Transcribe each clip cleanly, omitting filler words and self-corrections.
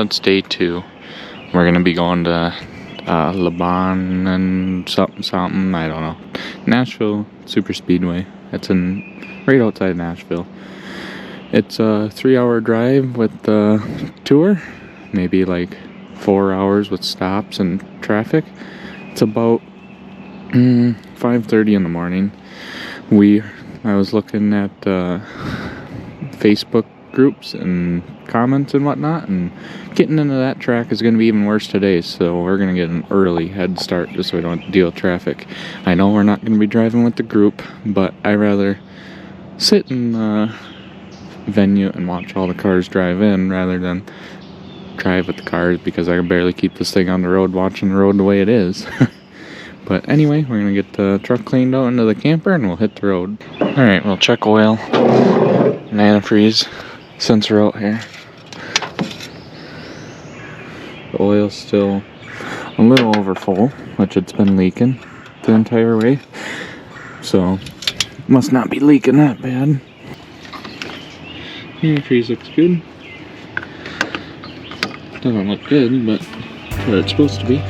Well, it's day 2. We're gonna be going to Lebanon and something, I don't know. Nashville Super Speedway. It's right outside Nashville. It's a 3-hour drive with the tour, maybe like 4 hours with stops and traffic. It's about 5:30 in the morning. I was looking at Facebook groups and comments and whatnot, and getting into that track is going to be even worse today, so we're going to get an early head start just so we don't have to deal with traffic. I know we're not going to be driving with the group, but I'd rather sit in the venue and watch all the cars drive in rather than drive with the cars, because I can barely keep this thing on the road watching the road the way it is. But anyway, we're going to get the truck cleaned out into the camper and we'll hit the road. Alright, we'll check oil and antifreeze sensor out here. The oil's still a little over full, which it's been leaking the entire way. So, must not be leaking that bad. Antifreeze looks good. Doesn't look good, but it's what it's supposed to be.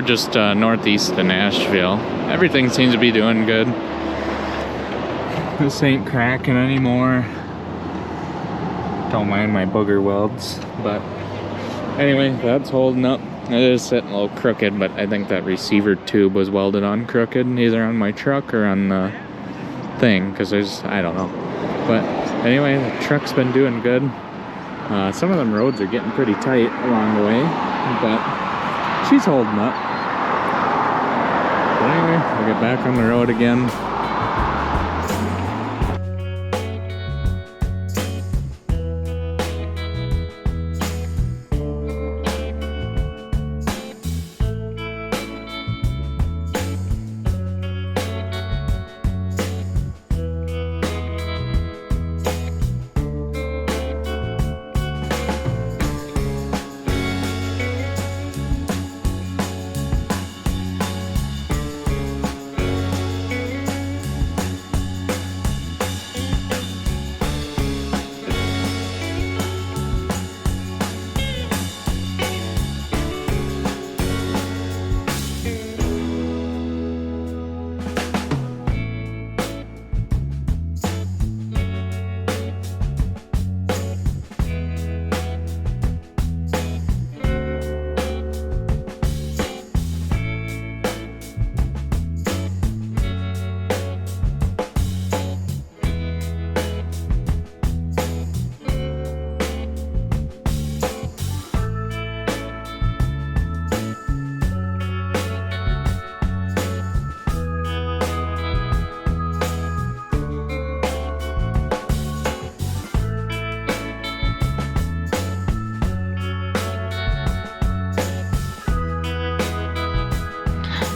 just northeast of Nashville. Everything seems to be doing good. This ain't cracking anymore. Don't mind my booger welds, but anyway, that's holding up. It is sitting a little crooked, but I think that receiver tube was welded on crooked, either on my truck or on the thing, because I don't know. But anyway, the truck's been doing good. Some of them roads are getting pretty tight along the way, but she's holding up. But anyway, we'll get back on the road again.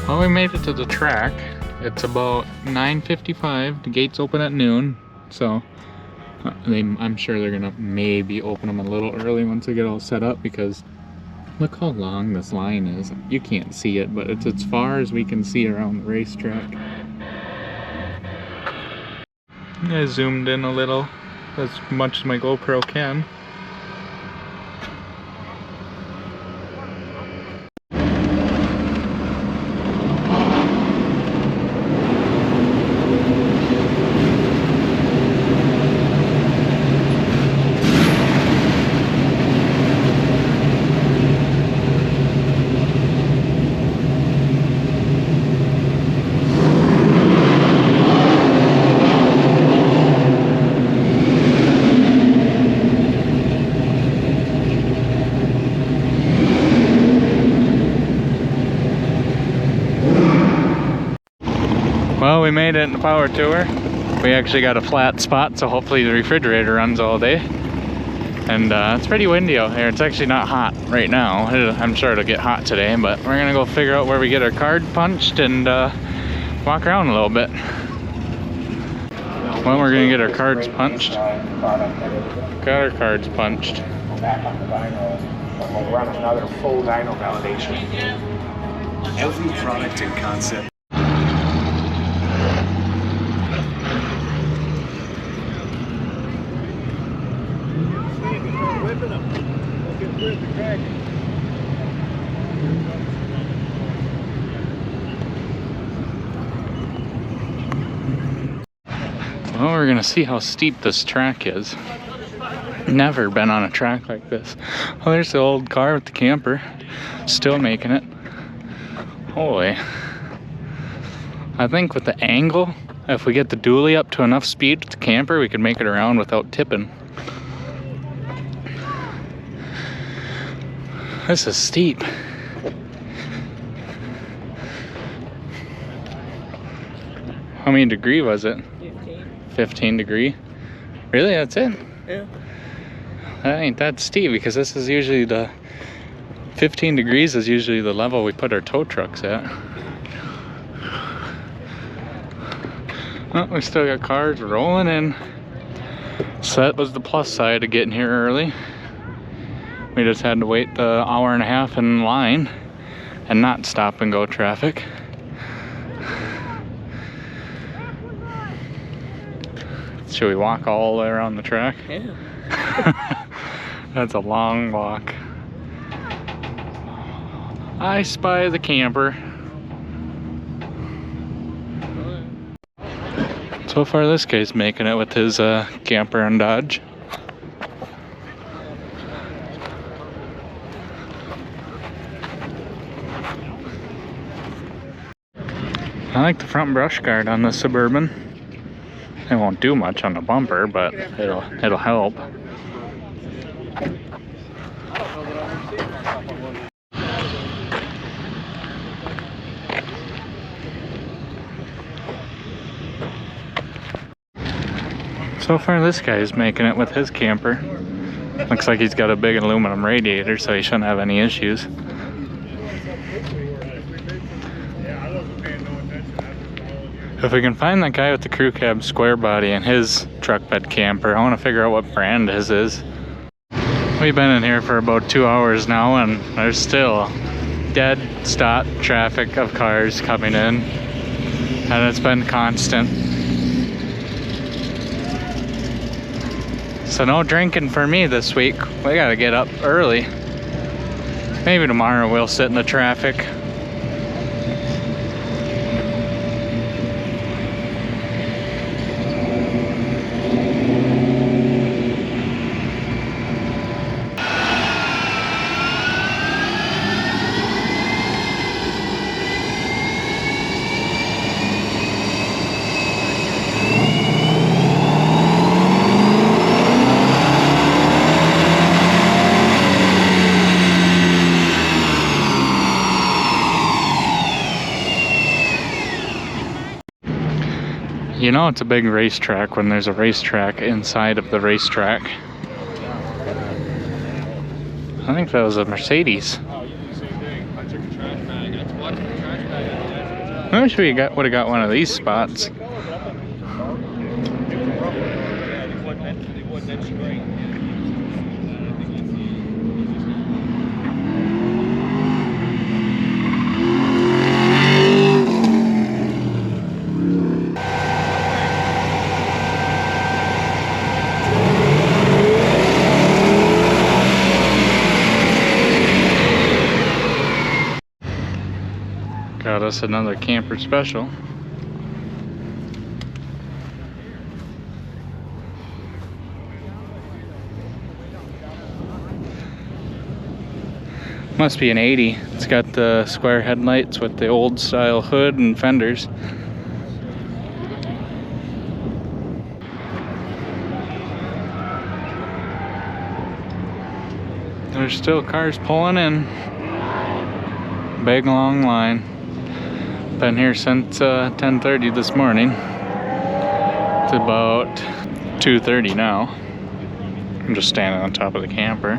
Well, we made it to the track. It's about 9:55. The gates open at noon, so I'm sure they're gonna maybe open them a little early once they get all set up, because look how long this line is. You can't see it, but it's as far as we can see around the racetrack. I zoomed in a little, as much as my GoPro can. Well, we made it in the power tour. We actually got a flat spot, so hopefully the refrigerator runs all day. And it's pretty windy out here. It's actually not hot right now. I'm sure it'll get hot today, but we're gonna go figure out where we get our card punched and walk around a little bit. Well, we're gonna get our cards punched. Got our cards punched. Back on the dyno, we'll run another full dyno validation. Every product and concept. Well, we're gonna see how steep this track is. Never been on a track like this. Oh, there's the old car with the camper. Still making it. Holy. I think with the angle, if we get the dually up to enough speed with the camper, we could make it around without tipping. This is steep. How many degree was it? 15 degree? Really? That's it? Yeah. That ain't that steep, because this is usually the 15 degrees is usually the level we put our tow trucks at. Oh, we still got cars rolling in. So that was the plus side of getting here early. We just had to wait the hour and a half in line and not stop and go traffic. Should we walk all the way around the track? Yeah. That's a long walk. I spy the camper. So far this guy's making it with his camper and Dodge. I like the front brush guard on the Suburban. It won't do much on the bumper, but it'll help. So far this guy's making it with his camper. Looks like he's got a big aluminum radiator, so he shouldn't have any issues. If we can find that guy with the crew cab square body and his truck bed camper, I want to figure out what brand his is. We've been in here for about 2 hours now, and there's still dead stop traffic of cars coming in, and it's been constant. So no drinking for me this week. We gotta get up early. Maybe tomorrow we'll sit in the traffic. You know it's a big racetrack when there's a racetrack inside of the racetrack. I think that was a Mercedes. I wish we would have got one of these spots. Got us another camper special. Must be an 80. It's got the square headlights with the old style hood and fenders. There's still cars pulling in. Big long line. Been here since 10:30 this morning. It's about 2:30 now. I'm just standing on top of the camper.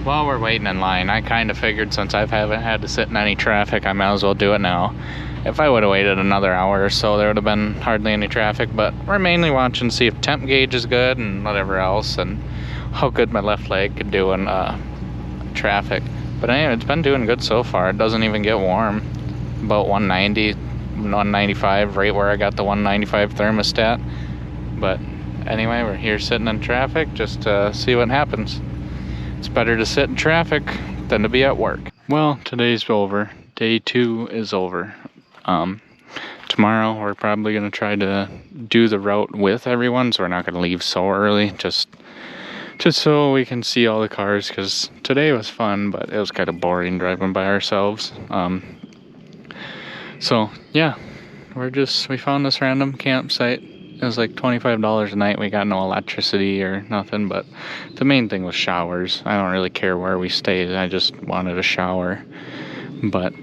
While we're waiting in line, I kind of figured since I haven't had to sit in any traffic, I might as well do it now. If I would have waited another hour or so, there would have been hardly any traffic, but we're mainly watching to see if temp gauge is good and whatever else, and how good my left leg could do in traffic. But anyway, it's been doing good so far. It doesn't even get warm. About 190, 195, right where I got the 195 thermostat. But anyway, we're here sitting in traffic just to see what happens. It's better to sit in traffic than to be at work. Well, today's over. Day 2 is over. Tomorrow we're probably going to try to do the route with everyone, so we're not going to leave so early, just so we can see all the cars, because today was fun, but it was kind of boring driving by ourselves. So yeah, we found this random campsite. It was like $25 a night. We got no electricity or nothing, but the main thing was showers. I don't really care where we stayed. I just wanted a shower. But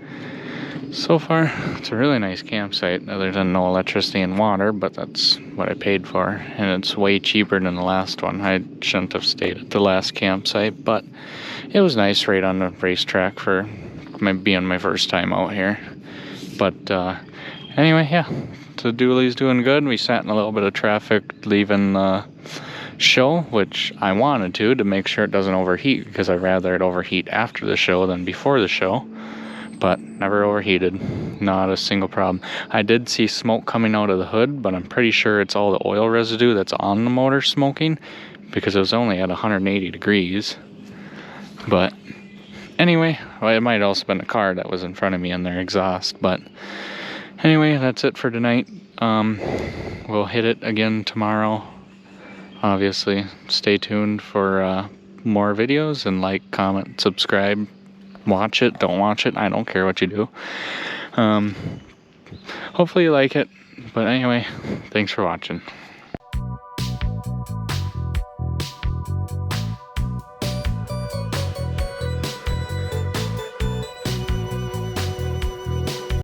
so far, it's a really nice campsite, other than no electricity and water, but that's what I paid for. And it's way cheaper than the last one. I shouldn't have stayed at the last campsite, but it was nice right on the racetrack for being my first time out here. But anyway, yeah, the dually's doing good. We sat in a little bit of traffic leaving the show, which I wanted to make sure it doesn't overheat, because I'd rather it overheat after the show than before the show. but never overheated. Not a single problem. I did see smoke coming out of the hood, but I'm pretty sure it's all the oil residue that's on the motor smoking, because it was only at 180 degrees. But anyway, well, it might have also been a car that was in front of me in their exhaust. But anyway, that's it for tonight. We'll hit it again tomorrow. Obviously, stay tuned for more videos, and like, comment, subscribe. Watch it, don't watch it, I don't care what you do. Hopefully you like it. But anyway, thanks for watching.